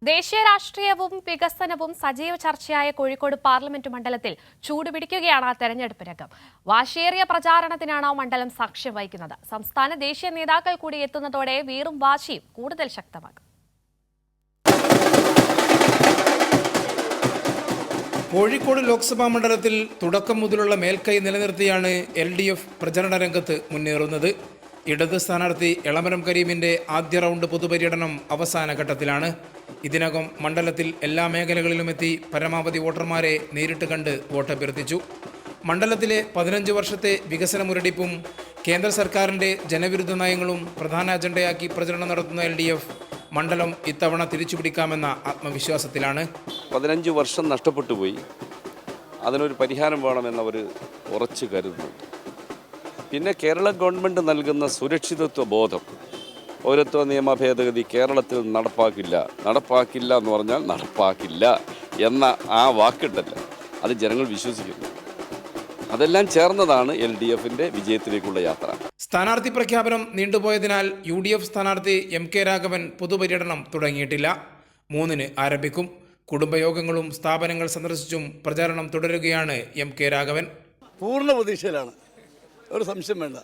ദേശീയ രാഷ്ട്രീയവും വികസനവും സജീവ ചർച്ചയായ കോഴിക്കോട് പാർലമെന്റ് മണ്ഡലത്തിൽ ചൂടുപിടിക്കുകയാണ് തെരഞ്ഞെടുപ്പ് രംഗം. വാശിയേറിയ പ്രചാരണത്തിനാണ് മണ്ഡലം സാക്ഷ്യം വഹിക്കുന്നത്. സംസ്ഥാന ദേശീയ നേതാക്കൾ കൂടി എത്തുന്നതോടെ വീറും വാശിയും കൂടുതൽ ശക്തമാകും. കോഴിക്കോട് ലോക്സഭാ മണ്ഡലത്തിൽ തുടക്കം മുതലുള്ള മേൽക്കൈ നിലനിർത്തിയാണ് LDF പ്രചരണ രംഗത്ത് മുന്നേറുന്നത്. ഇടത് സ്ഥാനാർത്ഥി എളമരം കരീമിന്റെ ആദ്യ റൗണ്ട് പൊതുപര്യടനം അവസാന ഘട്ടത്തിലാണ്. ഇതിനകം മണ്ഡലത്തിൽ എല്ലാ മേഖലകളിലും എത്തി പരമാവധി വോട്ടർമാരെ നേരിട്ട് കണ്ട് വോട്ടഭ്യർത്ഥിച്ചു. മണ്ഡലത്തിലെ 15 വർഷത്തെ വികസന മുരടിപ്പും കേന്ദ്ര സർക്കാരിന്റെ ജനവിരുദ്ധ നയങ്ങളും പ്രധാന അജണ്ടയാക്കി പ്രചരണം നടത്തുന്ന LDF മണ്ഡലം ഇത്തവണ തിരിച്ചുപിടിക്കാമെന്ന ആത്മവിശ്വാസത്തിലാണ്. 15 വർഷം നഷ്ടപ്പെട്ടു പോയി. അതിനൊരു പരിഹാരം വേണമെന്നവർ ഉറച്ചു കരുതുന്നുണ്ട്. പിന്നെ കേരള ഗവൺമെൻറ് നൽകുന്ന സുരക്ഷിതത്വ ബോധം, പൗരത്വ നിയമ ഭേദഗതി കേരളത്തിൽ നടപ്പാക്കില്ല എന്ന് പറഞ്ഞാൽ നടപ്പാക്കില്ല എന്ന ആ വാക്കുണ്ടല്ല, അത് ജനങ്ങൾ വിശ്വസിക്കുന്നു. അതെല്ലാം ചേർന്നതാണ് LDFന്റെ വിജയത്തിലേക്കുള്ള യാത്ര. സ്ഥാനാർത്ഥി പ്രഖ്യാപനം നീണ്ടുപോയതിനാൽ UDF സ്ഥാനാർത്ഥി MK രാഘവൻ പൊതുപര്യടനം തുടങ്ങിയിട്ടില്ല. 3-ന് ആരംഭിക്കും. കുടുംബയോഗങ്ങളും സ്ഥാപനങ്ങൾ സന്ദർശിച്ചും പ്രചാരണം തുടരുകയാണ് MK രാഘവൻ. പൂർണ്ണ പ്രതീക്ഷയിലാണ്, ഒരു സംശയം വേണ്ട.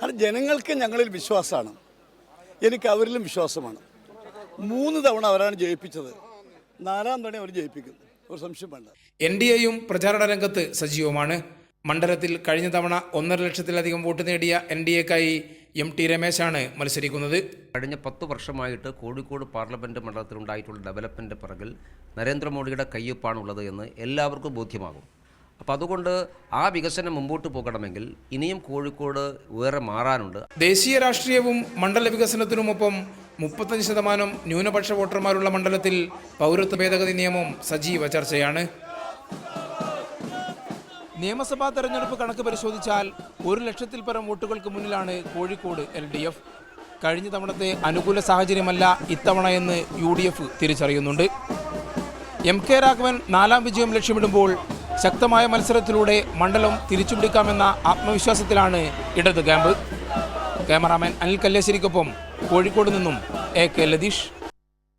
അത് ജനങ്ങൾക്ക് ഞങ്ങളിൽ വിശ്വാസമാണ്, എനിക്ക് അവരിലും വിശ്വാസമാണ്. 3 തവണ അവരാണ് ജയിപ്പിച്ചത്, 4ാം തവണ അവർ ജയിപ്പിക്കും, ഒരു സംശയം വേണ്ട. NDAയും പ്രചാരണ രംഗത്ത് സജീവമാണ്. മണ്ഡലത്തിൽ കഴിഞ്ഞ തവണ 1.5 ലക്ഷത്തിലധികം വോട്ട് നേടിയ NDAക്കായി MT രമേശാണ് മത്സരിക്കുന്നത്. കഴിഞ്ഞ 10 വർഷമായിട്ട് കോഴിക്കോട് പാർലമെൻറ്റ് മണ്ഡലത്തിലുണ്ടായിട്ടുള്ള ഡെവലപ്മെൻറ്റ് പിറകിൽ നരേന്ദ്രമോദിയുടെ കയ്യൊപ്പാണുള്ളത് എന്ന് എല്ലാവർക്കും ബോധ്യമാകും. അപ്പോൾ അതുകൊണ്ട് ആ വികസനം മുമ്പോട്ട് പോകണമെങ്കിൽ ഇനിയും കോഴിക്കോട് വേറെ മാറാനുണ്ട്. ദേശീയ രാഷ്ട്രീയവും മണ്ഡല വികസനത്തിനുമൊപ്പം 35% ന്യൂനപക്ഷ വോട്ടർമാരുള്ള മണ്ഡലത്തിൽ പൗരത്വ ഭേദഗതി നിയമം സജീവ ചർച്ചയാണ്. നിയമസഭാ തെരഞ്ഞെടുപ്പ് കണക്ക് പരിശോധിച്ചാൽ 1 ലക്ഷത്തിൽ പരം വോട്ടുകൾക്ക് മുന്നിലാണ് കോഴിക്കോട് LDF. കഴിഞ്ഞ തവണത്തെ അനുകൂല സാഹചര്യമല്ല ഇത്തവണ എന്ന് UDF തിരിച്ചറിയുന്നുണ്ട്. MK രാഘവൻ 4ാം വിജയം ലക്ഷ്യമിടുമ്പോൾ ശക്തമായ മത്സരത്തിലൂടെ മണ്ഡലം തിരിച്ചുപിടിക്കാമെന്ന ആത്മവിശ്വാസത്തിലാണ് ഇടത് ക്യാമ്പ്. ക്യാമറാമാൻ അനിൽ കല്ലേശ്ശേരിക്കൊപ്പം കോഴിക്കോട് നിന്നും AK ലതീഷ്.